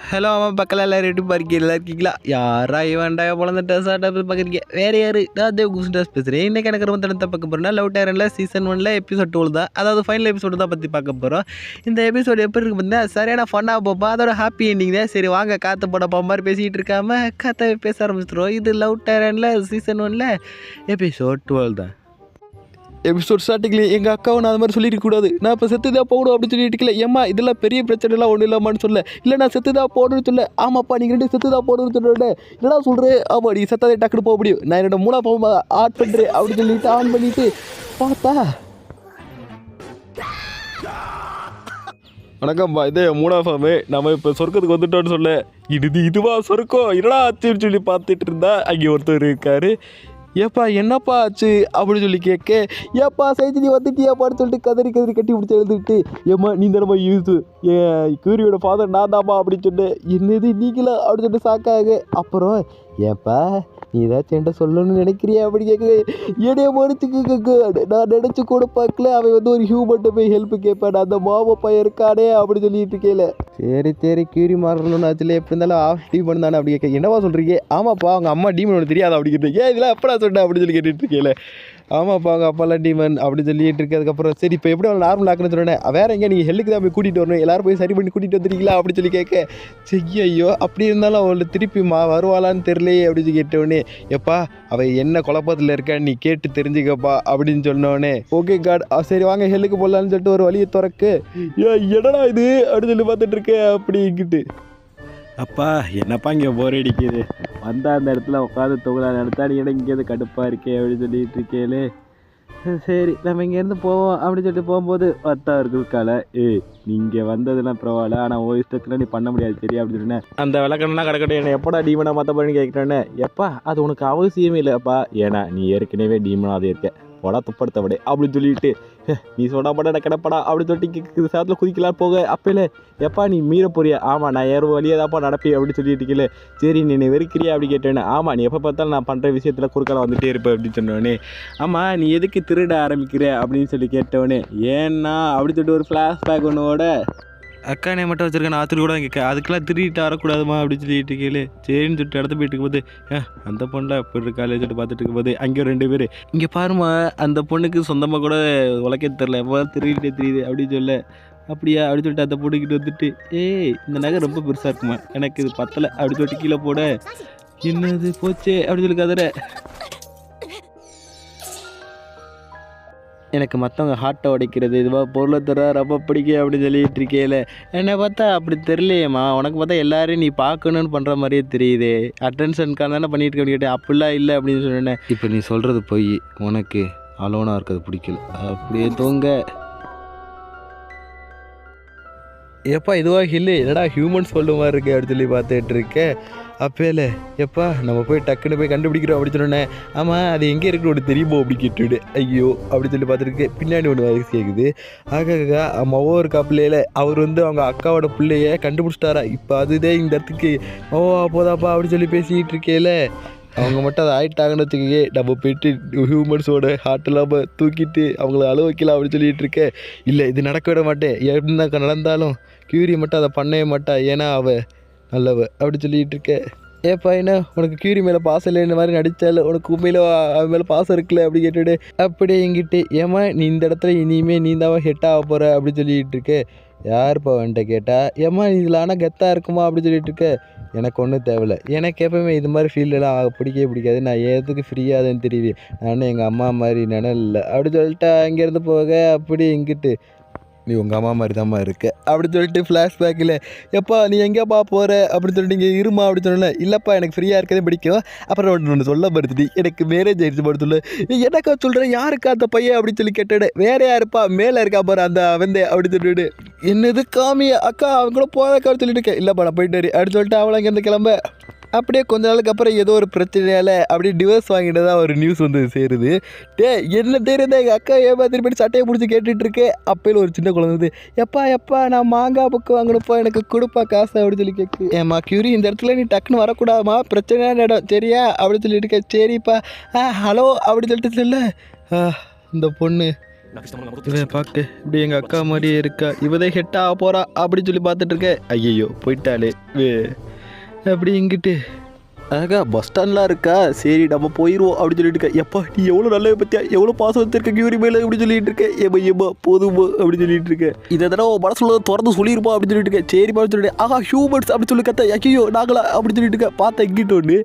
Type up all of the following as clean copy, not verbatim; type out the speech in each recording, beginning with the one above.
Hello ஆமாம் பக்கம் எல்லாரும் எப்படி பார்க்கல இருக்கீங்களா? யாரா இவன்டா பிறந்துட்டா சாட்டா போய் பார்க்குறீங்க? வேறு யார்? நான் தேவ் குஸ்டாஸ் பேசுகிறேன். இன்றைக்கி எனக்கு ரொம்ப தனத்தை பார்க்க போகிறேன்னா லவ் டேரனில் சீசன் 1 எபிசோட் 12 தான், அதாவது ஃபைனல் எபிசோடு தான் பற்றி பார்க்க போகிறோம். இந்த எபிசோடு எப்படி இருக்கு பார்த்தீங்கன்னா சரியான ஃபன்னாக போப்பா, அதோட ஹாப்பி எண்டிங் தான். சரி வாங்க காற்று போட போகிற மாதிரி பேசிகிட்டு இருக்காம காற்றை பேச ஆரம்பிச்சிடுறோம். இது லவ் டேரனில் சீசன் 1 எபிசோட் 12 தான். எபிசோட் ஸ்டார்டிங்லேயே எங்கள் அக்காவை நான் அது மாதிரி சொல்லியிருக்கக்கூடாது, நான் இப்போ செத்து தான் போகணும் அப்படின்னு சொல்லிட்டு இருக்கல. ஏம்மா இதெல்லாம் பெரிய பிரச்சனைலாம் ஒன்றும் இல்லாமான்னு சொல்ல. இல்லை நான் செத்து தான் போகணும்னு சொல்ல. ஆமாப்பா நீங்கள் ரெண்டு செத்து தான் போகணும்னு சொல்லிட்டு என்னடா சொல்கிறேன். ஆமாம் நீ செத்தாதே டக்குன்னு போக முடியும், நான் என்னோட மூணா பாவம் ஆட் பண்ணுறேன் அப்படின்னு சொல்லிட்டு ஆன் பண்ணிட்டு பார்த்தா வணக்கம்ப்பா இதே மூணா ஃபார்மு, நம்ம இப்போ சொர்க்கத்துக்கு வந்துட்டோன்னு சொல்ல. இதுவா சொர்க்கம் என்னடா ஆச்சுன்னு சொல்லி பார்த்துட்டு இருந்தா அங்கே ஒருத்தர் இருக்காரு. ஏப்பா என்னப்பா ஆச்சு அப்படின்னு சொல்லி கேட்க, ஏப்பா சைத்து நீ வந்துட்டியாப்பான்னு சொல்லிட்டு கதறி கட்டி பிடிச்சி எழுதுட்டு, ஏம்மா நீ தானம்மா யூஸு கூரியோட ஃபாதர் நான் தாம்மா அப்படின்னு சொன்னேன். என்னது நீங்களா அப்படின்னு சொல்லிட்டு சாக்காக. அப்புறம் ஏப்பா நீ ஏதாச்சும் என்கிட்ட சொல்லணும்னு நினைக்கிறியா அப்படி கேட்க, என்னைய மன்னிச்சுக்கு நான் நினச்சி கூட பார்க்கல, அவன் வந்து ஒரு ஹியூமன்ட்ட போய் ஹெல்ப் கேட்பான், அந்த மாமா பையன் இருக்கானே அப்படின்னு சொல்லிட்டு இருக்கேல. சரி கியூரி மாறணும்னு ஆச்சுல, எப்படி இருந்தாலும் ஆஃப் டீமன் தானே அப்படி கேட்க. என்னவா சொல்கிறீங்க? ஆமாப்பா அவங்க அம்மா டீமன் ஒன்று தெரியாது அப்படி கேட்டு, ஏன் இதெல்லாம் எப்படா சொன்னேன் அப்படின்னு சொல்லி கேட்டுட்டு இருக்கேல. ஆமாப்பா அவங்க அப்பாலாம் டீமன் அப்படின்னு சொல்லிட்டு இருக்கிறதுக்கப்புறம் சரி இப்போ எப்படி அவன் நார்மல் ஆக்குன்னு சொன்னேன், வேறு எங்கே நீங்கள் ஹெல்லுக்கு தான் போய் கூட்டிகிட்டு வரணும், எல்லோரும் போய் சரி பண்ணி கூட்டிகிட்டு வந்துருக்கீங்களா அப்படின்னு சொல்லி கேட்க, ஐயோ அப்படி இருந்தாலும் அவளை திருப்பி வருவாளான்னு தெரியலையே அப்படின்னு சொல்லி கேட்டவொடனே, எப்பா அவள் என்ன குழப்பத்தில் இருக்கான்னு நீ கேட்டு தெரிஞ்சுக்கப்பா அப்படின்னு சொன்னோடனே, ஓகே காட் சரி வாங்க ஹெல்லுக்கு போடலான்னு சொல்லிட்டு ஒரு வழியை திறக்கு. என்னடா இது அப்படின்னு சொல்லி பார்த்துட்டு இருக்கேன் அப்படிங்கிட்டு. அப்பா என்னப்பா இங்கே போர் அடிக்குது, வந்தால் அந்த இடத்துல உட்காந்து தொகுலான்னு நினச்சா நீ இடம் இங்கேருந்து கடுப்பாக இருக்கே அப்படின்னு சொல்லிட்டு இருக்கேலே. சரி நம்ம இங்கேருந்து போவோம் அப்படின்னு சொல்லிட்டு போகும்போது வட்டா இருக்குதுக்கால, நீங்கள் வந்ததுலாம் பரவாயில்ல, ஆனால் ஓ இஷ்டத்தில் நீ பண்ண முடியாது சரி அப்படின்னு சொன்னேன். அந்த விளக்கணும்னா கிடக்கட்டும், என்ன எப்படா டீமனாக மாற்ற போறேன்னு கேட்குறேன்னு. எப்பா அது உனக்கு அவசியமே இல்லைப்பா, ஏன்னா நீ ஏற்கனவே டீமனாக இருக்க போடா துப்படுத்த விட அப்படின்னு சொல்லிட்டு, நீ சொன்னா பட நான் கிடப்படா அப்படின்னு சொல்லிட்டு சாத்தில் குதிக்கலாம் போக. அப்போல எப்பா நீ மீற போறியா? ஆமாம் நான் ஏற வழியாக தான்ப்பா நடப்பேன் அப்படின்னு சொல்லிட்டு இருக்கல. சரி நீ வெறுக்கிறியா அப்படி கேட்டேன்னு. ஆமாம் நீ எப்போ பார்த்தாலும் நான் பண்ணுற விஷயத்தில் குறுக்கால வந்துகிட்டே இருப்பேன் அப்படின்னு சொன்னோடனே, ஆமாம் நீ எதுக்கு திருட ஆரம்பிக்கிற அப்படின்னு சொல்லி கேட்டவொடனே, ஏன்னா அப்படின்னு சொல்லிட்டு ஒரு ஃப்ளாஷ்பேக் ஒன்றோட, அக்கானே மட்டும் வச்சுருக்கேன் நான் ஆற்றுல கூட கேட்க, அதுக்கெல்லாம் திருடிட்டு வரக்கூடாதுமா அப்படின்னு சொல்லிட்டு இருக்கேன். சரின்னு சொல்லிட்டு இடத்த போயிட்டு இருக்கும்போது, அந்த பொண்ணை எப்படி இருக்காளே சொல்லிட்டு பார்த்துட்டு இருக்கும்போது அங்கே 2 பேர், இங்கே பாருமா அந்த பொண்ணுக்கு சொந்தமாக கூட உழைக்க தெரில, எப்போ திருடிட்டே தெரியுது அப்படின்னு சொல்ல. அப்படியா அப்படின்னு சொல்லிட்டு அந்த பொண்ணுக்கிட்டு வந்துட்டு, இந்த நகை ரொம்ப பெருசாக இருக்குமா, எனக்கு இது பத்தலை அப்படின்னு சொல்லிட்டு கீழே போட, என்னது போச்சே அப்படின்னு சொல்லி கதற. எனக்கு மற்றவங்க ஹார்ட்டை உடைக்கிறது இதுவாக பொருளை தர ரொம்ப பிடிக்கும் அப்படின்னு சொல்லிட்டு இருக்கேல. என்னை பார்த்தா அப்படி தெரியலையேம்மா, உனக்கு பார்த்தா எல்லோரும் நீ பார்க்கணுன்னு பண்ணுற மாதிரியே தெரியுது, அட்டென்ஷனுக்காக தானே பண்ணிட்டு இருக்க கேட்டேன். அப்படிலாம் இல்லை அப்படின்னு சொன்னேன். இப்போ நீ சொல்கிறது போய் உனக்கு அலோனாக இருக்கிறது பிடிக்கல அப்படியே தூங்க. எப்பா இதுவாக இல்லை என்னடா ஹியூமன்ஸ் சொல்ல மாதிரி இருக்கு அப்படின்னு சொல்லி பார்த்துட்டு இருக்கேன். அப்போல எப்பா நம்ம போய் டக்குன்னு போய் கண்டுபிடிக்கிறோம் அப்படின்னு சொன்னேன். ஆமாம் அது எங்கே இருக்குன்னு ஒன்று தெரியுமோ அப்படி கேட்டுவிடு. ஐயோ அப்படின்னு சொல்லி பார்த்துருக்கு. பின்னாடி ஒன்று வயசு கேட்குது. ஆகாக்கா அம்மாவோ ஒரு பிள்ளையில அவர் வந்து அவங்க அக்காவோட பிள்ளைய கண்டுபிடிச்சிட்டாரா, இப்போ அதுதான் இந்த இடத்துக்கு போதாப்பா அப்படின்னு சொல்லி பேசிக்கிட்டு இருக்கேல. அவங்க மட்டும் அதை ஆகிட்டாங்கன்னு வச்சுக்கே, நம்ம போய்ட்டு ஹியூமன்ஸோட ஹார்ட்டெல்லாம் தூக்கிட்டு அவங்கள அழுவ வைக்கலாம் அப்படின்னு சொல்லிட்டு இருக்கேன். இல்லை இது நடக்க விட மாட்டேன், என்ன நடந்தாலும் கியூரி மட்டும் அதை பண்ணவே மாட்டா, ஏன்னா அவள் நல்லவ அப்படி சொல்லிகிட்டு இருக்கேன். ஏப்பா என்ன உனக்கு கியூரி மேலே பாசம் இல்லை, இந்த மாதிரி நடித்தால உனக்கு உண்மையில அவன் மேலே பாசம் இருக்குல்ல அப்படி கேட்டுவிடு. அப்படியே எங்கிட்டு ஏமா நீ இந்த இடத்துல இனிமேல் நீ தான் ஹெட் ஆக போகிற அப்படின்னு சொல்லிகிட்டு இருக்கேன். யாருப்பா வந்துட்ட கேட்டா, ஏம்மா இதில் ஆனால் கெத்தாக இருக்குமா அப்படின்னு சொல்லிட்டு இருக்க. எனக்கு ஒன்றும் தேவையில்லை, எனக்கு எப்பவுமே இது மாதிரி ஃபீல்டெல்லாம் பிடிக்கவே பிடிக்காது, நான் எதுக்கு ஃப்ரீயாதுன்னு தெரியுது, நானும் எங்கள் அம்மா மாதிரி நிழல் இல்லை அப்படி சொல்லிட்டு அங்கேருந்து போக. அப்படி இங்கிட்டு நீ உங்கள் அம்மா மாதிரி தான்மா இருக்க அப்படின்னு சொல்லிட்டு ஃப்ளாஷ்பேக்கில், எப்பா நீ எங்கேப்பா போகிற அப்படின்னு சொல்லிட்டு இங்கே இருமா அப்படின்னு சொன்னேன். இல்லைப்பா எனக்கு ஃப்ரீயாக இருக்கதே பிடிக்கும். அப்புறம் ஒன்று சொல்ல படுத்துட்டு எனக்கு மேரேஜ் ஆகிடுச்சு படுத்துல. எனக்கா சொல்கிறேன் யாருக்கா அந்த பையன் அப்படின்னு சொல்லி கேட்டுடு. வேறு யாருப்பா மேலே இருக்கா பாரு அந்த அவந்தே அப்படின்னு சொல்லிட்டு, என்னது காமியா அக்கா அவங்க கூட போதாக்கான்னு சொல்லிட்டு இருக்கேன். இல்லைப்பா நான் போயிட்டாரு அப்படின்னு சொல்லிட்டு அவளை அங்கேருந்து கிளம்ப. அப்படியே கொஞ்ச நாளுக்கு அப்புறம் ஏதோ ஒரு பிரச்சனையால் அப்படியே டிவோர்ஸ் வாங்கிட்டு தான் ஒரு நியூஸ் வந்து சேருது. என்ன தெரியுது எங்கள் அக்கா ஏமாத்திரி போய் சட்டையை பிடிச்சி கேட்டுட்ருக்கேன். அப்போல ஒரு சின்ன குழந்தை, எப்பா நான் மாங்காய் புக்கு வாங்கணுப்பா எனக்கு கொடுப்பா காசு அப்படின்னு சொல்லி கேட்கு. ஏம்மா கியூரி இந்த இடத்துல நீ டக்குன்னு வரக்கூடாதுமா, பிரச்சனையான இடம் சரியா அப்படின்னு சொல்லிட்டு இருக்கேன். சரிப்பா ஹலோ அப்படின்னு சொல்லிட்டு சொல்ல. இந்த பொண்ணு இவன் பார்க்க இப்படி எங்கள் அக்கா மாதிரியே இருக்கா, இவதே ஹெட்டாக போகிறா அப்படின்னு சொல்லி பார்த்துட்டு இருக்கேன். ஐயோ போயிட்டாலே அப்படி இங்கிட்டு ஆகா பஸ் ஸ்டாண்ட்லாம் இருக்கா, சரி நம்ம போயிடுவோம் அப்படின்னு சொல்லிட்டு இருக்கேன். எப்பா நீ எவ்வளோ நல்ல பற்றியா, எவ்வளோ பாசம் வச்சிருக்க கியூரி மேலே அப்படின்னு சொல்லிட்டு இருக்கேன். ஏமா போதுமா அப்படின்னு சொல்லிட்டு இருக்கேன். இதை தடவை மனசுல திறந்து சொல்லியிருப்பா அப்படின்னு சொல்லிட்டு இருக்கேன். சரிப்பா சொல்லிட்டு ஆகா ஹியூமன்ஸ் அப்படின்னு சொல்லி கத்த ஐயோ நாங்களா அப்படின்னு சொல்லிட்டு இருக்கேன். பார்த்தா எங்கிட்ட ஒன்று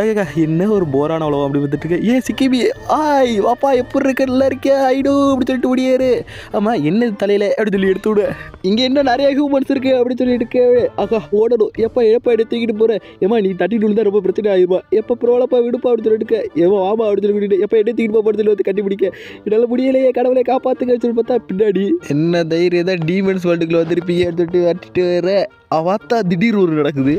ஆகா என்ன ஒரு போரான அவ்வளோ அப்படி வந்துட்டு இருக்கேன். ஏன் சிக்கிமி ஆய் வாப்பா எப்படி இருக்க நல்லா இருக்கே ஐடோ அப்படின்னு சொல்லிட்டு முடியாரு. ஆமாம் என்ன தலையில் அப்படின்னு சொல்லி எடுத்து விடு, இங்கே என்ன நிறைய ஹியூமன்ஸ் இருக்குது அப்படின்னு சொல்லிட்டு இருக்கேன். ஆகா ஓடணும் எப்பா எடுத்துக்கிட்டு போகிறேன். ஏமா நீ தட்டிட்டு விழுந்தா ரொம்ப பிரச்சனை ஆயிருப்பா, எப்போ ப்ரோலப்பா விடுப்பா அப்படின்னு சொல்லிட்டு ஏவோ ஆமா அப்படின்னு சொல்லி எப்போ என்ன தீக்கிட்டு போகிறது வந்து கண்டுபிடிக்க என்னால் முடியலையே கடவுளை காப்பாற்றுங்க சொல்லி பார்த்தா பின்னாடி என்ன தைரியம் தான் டீமன்ஸ் வேர்ல்டுக்குள்ள வந்துருப்பீங்க சொல்லிட்டு வட்டிட்டு வர அவாத்தா திடீர் ஒரு நடக்குது.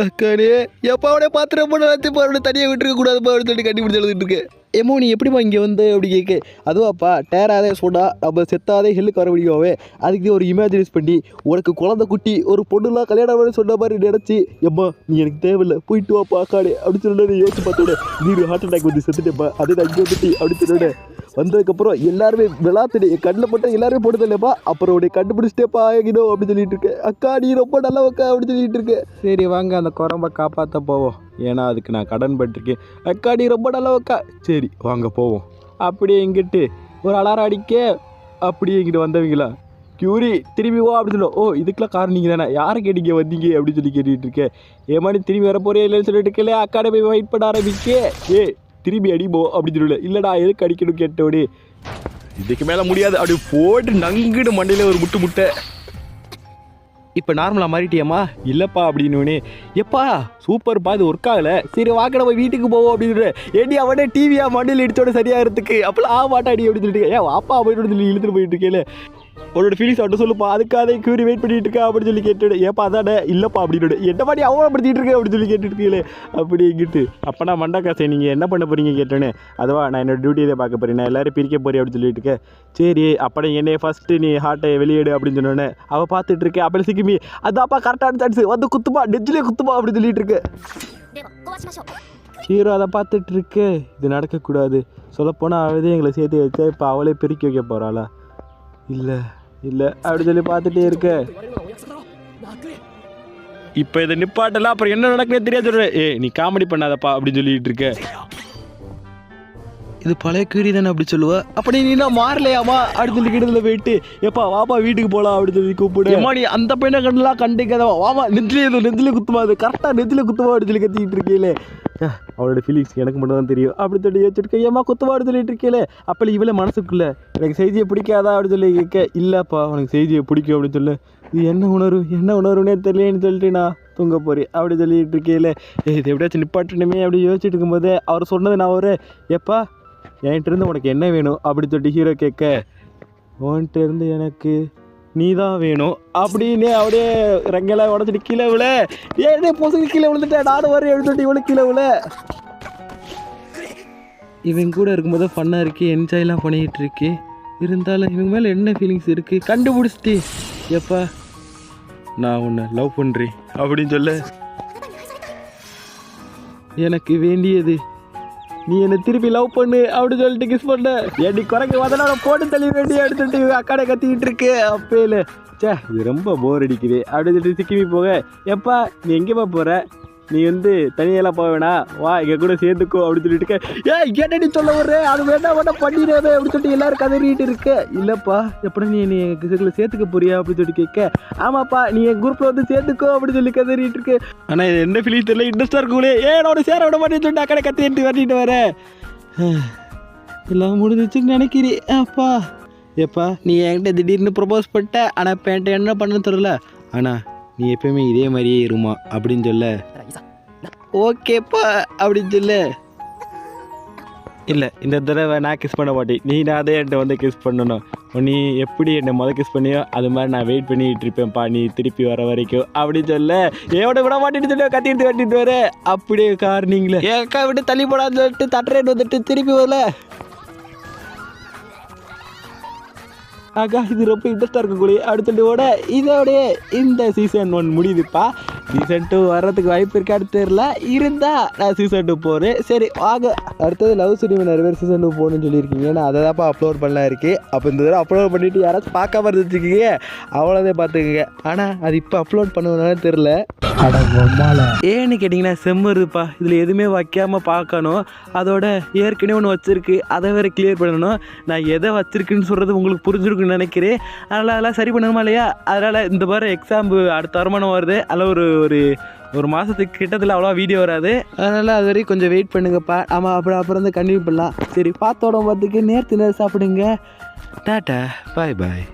அக்கானே எப்போ அவனே பாத்திரம் போன தனியாக விட்டுருக்க கூடாதுப்பா அப்படின்னு சொல்லி கண்டுபிடிச்சு எழுதிட்டு இருக்கேன். ஏமோ நீ எப்படிமா இங்கே வந்து அப்படி கேட்க, அதுவாப்பா டேராதே சொன்னா நம்ம செத்தாதே ஹெல்லுக்கு வர முடியாவே, அதுக்கு ஒரு இமேஜினைஸ் பண்ணி உனக்கு குழந்தை குட்டி ஒரு பொண்ணுலாம் கல்யாணம் சொன்ன மாதிரி நினச்சி எம்மா நீ எனக்கு தேவையில்லை போயிட்டு வாப்பா அக்காடே அப்படின்னு சொல்லி யோசிச்சு பார்த்தோட நீ ஹார்ட் அட்டாக் வந்து செத்துட்டேப்பா அதே அங்கே வந்துட்டு அப்படின்னு சொல்லி வந்ததுக்கப்புறம் எல்லாருமே விளாத்துட்டு என் கண்ணில் போட்டால் எல்லாருமே போட்டதில்லைப்பா, அப்புறம் உடைய கண்டுபிடிச்சிட்டேப்பா ஆகினோ அப்படின்னு சொல்லிட்டு இருக்கேன். அக்கா நீ ரொம்ப நல்லவக்கா அப்படின்னு சொல்லிட்டு இருக்கேன். சரி வாங்க அந்த குரம்பை காப்பாற்ற போவோம், ஏன்னா அதுக்கு நான் கடன் பட்டிருக்கேன். அக்கா நீ ரொம்ப நல்லவக்கா, சரி வாங்க போவோம். அப்படியே இங்கிட்டு ஒரு அலாரம் அடிக்க அப்படியே இங்கிட்டு வந்தவங்களா கியூரி திரும்பி வா அப்படின்னு சொல்லுவோம். ஓ இதுக்கெல்லாம் காரணம் நீங்கள் தானே, யாரை கேட்டீங்க வந்தீங்க அப்படின்னு சொல்லி கேட்டுட்டு இருக்கேன். ஏமாடி திரும்பி வர போறே இல்லைன்னு சொல்லிட்டு இருக்கல அக்காடே போய் வெயிட் பண்ண ஆரம்பிக்க திரும்பி அடிப்போ அப்படின்னு சொல்லல, இல்லைடா எதுக்கு அடிக்கணும் கேட்டோடி இதுக்கு மேலே முடியாது அப்படி போட்டு நங்குடு மண்டையில் ஒரு முட்டை இப்போ நார்மலாக மாறிட்டியம்மா இல்லைப்பா அப்படின்னு எப்பா சூப்பர்ப்பா இது ஒர்க் ஆகலை, சரி வாக்கட போய் வீட்டுக்கு போவோம் அப்படின்னு ஏடி அவனே டிவியா மண்டையில் இடிச்சோட சரியாகிறதுக்கு அப்போலாம் மாட்டாடி அப்படின்னு சொல்லிட்டு ஏன் வாப்பா அப்படின்னு சொல்லி இழுத்துட்டு போயிட்டு இருக்கேன். உன்னோட ஃபீலிங்ஸ் அவட்ட சொல்லுப்பா, அதுக்காக கியூரி வெயிட் பண்ணிட்டு இருக்கா அப்படின்னு சொல்லி கேட்டு ஏப்பா அதானே இல்லைப்பா அப்படின்னு என்ன மாதிரி அவமானப்படுத்திட்டு இருக்கேன் அப்படின்னு சொல்லி கேட்டுட்டு இருக்கீங்களே அப்படி இங்கிட்டு. அப்போ நான் மண்டக்காசை நீங்கள் என்ன பண்ண போறீங்க கேட்டேன்னு, அதுவா நான் என்னோட டியூட்டியை பார்க்க போறேன், நான் எல்லாரும் பிரிக்க போறேன் அப்படின்னு சொல்லிட்டு இருக்கேன். சரி அப்போ என்னைய ஃபஸ்ட்டு நீ ஹார்ட்டை வெளியேடு அப்படின்னு சொன்னோன்னே அவள் பார்த்துட்டு இருக்கேன். அப்படி சிக்கிமி அதாப்பா கரெக்டான சான்ஸ் வந்து குத்துமா நெஞ்சிலே குத்துமா அப்படின்னு சொல்லிட்டு இருக்கேன். ஹீரோ அதை பார்த்துட்டு இருக்கு, இது நடக்கக்கூடாது, சொல்லப்போனால் அவதே எங்களை சேர்த்து வச்சா இப்போ அவளே பிரிக்க வைக்க போகிறாளா, இல்லை இல்லை அப்படி சொல்லி பார்த்துட்டே இருக்க. இப்போ இதை நிப்பாட்டலாம் அப்புறம் என்ன நடக்குன்னே தெரியாது சொல்கிறேன். நீ காமெடி பண்ணாதப்பா அப்படின்னு சொல்லிட்டு இருக்க. இது பழைய கீரி தானே அப்படி சொல்லுவா, அப்படி நீ நான் மாறலையாமா அப்படின்னு சொல்லி கிட்டத்தில் போயிட்டு எப்பா வாப்பா வீட்டுக்கு போகலாம் அப்படின்னு சொல்லி கூப்பிடு. ஏமா நீ அந்த பையனை கண்டெல்லாம் கண்டிக்காதவா வாமா நெஞ்சிலே குத்துமா, அது கரெக்டாக நெஞ்சிலே குத்துமா அப்படின்னு சொல்லி கத்திக்கிட்டு இருக்கீங்களே. அவளோட ஃபீலிங்ஸ் எனக்கு மட்டும் தான் தெரியும் அப்படி சொல்லி வச்சுருக்கேன். ஏமா குத்துவாடு சொல்லிட்டு இருக்கீங்களே அப்போ இவளே மனசுக்குள்ள எனக்கு செய்தியை பிடிக்காதா அப்படின்னு சொல்லி கேட்க, இல்லைப்பா உனக்கு செய்தியை பிடிக்கும் அப்படின்னு சொல்லு, இது என்ன உணர்வுனே தெரியலேன்னு சொல்லிட்டு நான் தூங்க போறேன் அப்படி சொல்லிட்டு இருக்கீங்களே. இது எப்படியாச்சும் நிப்பாட்டணுமே அப்படி யோசிச்சுட்டு இருக்கும்போது அவர் சொன்னது நான் ஒரு எப்பா என்கிட்ட இருந்து உனக்கு என்ன வேணும் அப்படின்னு சொல்லிட்டு ஹீரோ கேட்க, உன்கிட்ட இருந்து எனக்கு நீ தான் வேணும் அப்படின்னு அப்படியே ரெங்கெல்லாம் உடச்சிட்டு கீழே விழ ஏன்னே பொசுக்கு கீழே விழுந்துட்டேன் நானும் வரேன் அப்படின்னு சொல்லிட்டு இவ்வளோ கீழே விழ. இவன் கூட இருக்கும்போது ஃபன்னாக இருக்கு, என்ஜாய்லாம் பண்ணிக்கிட்டு இருக்கு, இருந்தாலும் இவங்க மேலே என்ன ஃபீலிங்ஸ் இருக்குது கண்டுபிடிச்சிட்டு எப்பா நான் உன்னை லவ் பண்ணுறேன் அப்படின்னு சொல்ல, எனக்கு வேண்டியது நீ என்னை திருப்பி லவ் பண்ணு அப்படின்னு சொல்லிட்டு கிஸ் பண்ண, ஏடி குறைக்க அதனால போட்டு தள்ளி வேண்டி அப்படின்னு சொல்லிட்டு அக்காடை கத்திக்கிட்டு இருக்கு. அப்பேல சே இது ரொம்ப போர் அடிக்குது அப்படின்னு சொல்லிட்டு சிக்கிமி போக, எப்பா நீ எங்கேப்பா போகிற, நீ வந்து தனியெல்லாம் போக வேணா வா எங்கள் கூட சேர்ந்துக்கோ அப்படின்னு சொல்லிட்டு கேட்டடி சொல்ல வர்றேன் அது வேண்டாம் பண்ணிடுவே அப்படின்னு சொல்லிட்டு எல்லாரும் கதறிட்டு இருக்க. இல்லைப்பா எப்படி நீ என்னை எங்கள் சேர்த்துக்க போறியா அப்படின்னு சொல்லிட்டு கேட்க, ஆமாப்பா நீ என் குரூப்பில் வந்து சேர்த்துக்கோ அப்படின்னு சொல்லி கதறிட்டு இருக்கு. ஆனால் இது என்ன ஃபீலிங் தெரியல இன்ட்ரெஸ்டாக இருக்குங்களே என்னோட சேர விட மாட்டேன்னு சொல்லிட்டு அக்கடை கத்திட்டு வரட்டிட்டு வரேன். எல்லாம் முடிஞ்சிச்சுன்னு நினைக்கிறேன். அப்பா எப்பா நீ என்கிட்ட திடீர்னு ப்ரொபோஸ் பண்ணிட்ட, ஆனால் இப்போ என்கிட்ட என்ன பண்ணன்னு தெரியல, ஆனால் நீ எப்பயுமே இதே மாதிரியே இருமா அப்படின்னு சொல்ல, ஓகேப்பா அப்படின்னு சொல்ல, இல்லை இந்த தடவை நான் கிஸ் பண்ண மாட்டேன், நீ நான் அதே என்கிட்ட வந்து கிஸ் பண்ணணும், நீ எப்படி என்னை கிஸ் பண்ணியோ அது மாதிரி நான் வெயிட் பண்ணிட்டு இருப்பேன்ப்பா நீ திருப்பி வர வரைக்கும் அப்படின்னு சொல்ல, எவ்வளோ விட மாட்டேன்னு சொல்லி கட்டிட்டு வர அப்படியே காரணீங்களே ஏக்கா விட்டு தள்ளி போடான்னு சொல்லிட்டு தட்டுறேன்னு வந்துட்டு திருப்பி வரல. ஆகா இது ரொம்ப இன்ட்ரெஸ்டாக இருக்கக்கூடிய அடுத்த இதோட இந்த சீசன் 1 முடியுதுப்பா. சீசன் 2 வர்றதுக்கு வாய்ப்பு இருக்கான்னு தெரியல, இருந்தால் நான் சீசன் 2 போகிறேன். சரி வாங்க. அடுத்தது லவ் ஸ்டோரி நிறைய பேர் சீசன் 2 போகணுன்னு சொல்லியிருக்கீங்க. நான் அதை தான்ப்பா அப்லோட் பண்ணலாம் இருக்குது. அப்போ இந்த தடவை அப்லோட் பண்ணிவிட்டு யாராச்சும் பார்க்காம இருந்துச்சுக்கீங்க, அவ்வளோதே பார்த்துக்குங்க. ஆனால் அது இப்போ அப்லோட் பண்ணுவதுனால தெரில. ஏன்னு கேட்டிங்கன்னா செம்ம இருக்குப்பா. இதில் எதுவுமே வைக்காமல் பார்க்கணும். அதோட ஏற்கனவே ஒன்று வச்சுருக்கு, அதை வேறு கிளியர் பண்ணணும். நான் எதை வச்சுருக்குன்னு சொல்கிறது உங்களுக்கு புரிஞ்சிருக்குன்னு நினைக்கிறேன். அதெல்லாம் சரி பண்ணணுமா இல்லையா? அதனால் இந்த மாதிரி எக்ஸாம் அடுத்த வருமானம் வருது. அதில் ஒரு மாதத்துக்கு கிட்டத்தில் அவ்வளோ வீடியோ வராது. அதனால் அது வரைக்கும் கொஞ்சம் வெயிட் பண்ணுங்கப்பா. ஆமாம், அப்புறம் வந்து கண்டினியூ பண்ணலாம். சரி, பார்த்தோட பார்த்துக்கு நேர்த்து சாப்பிடுங்க. டாட்டா, பாய் பாய்.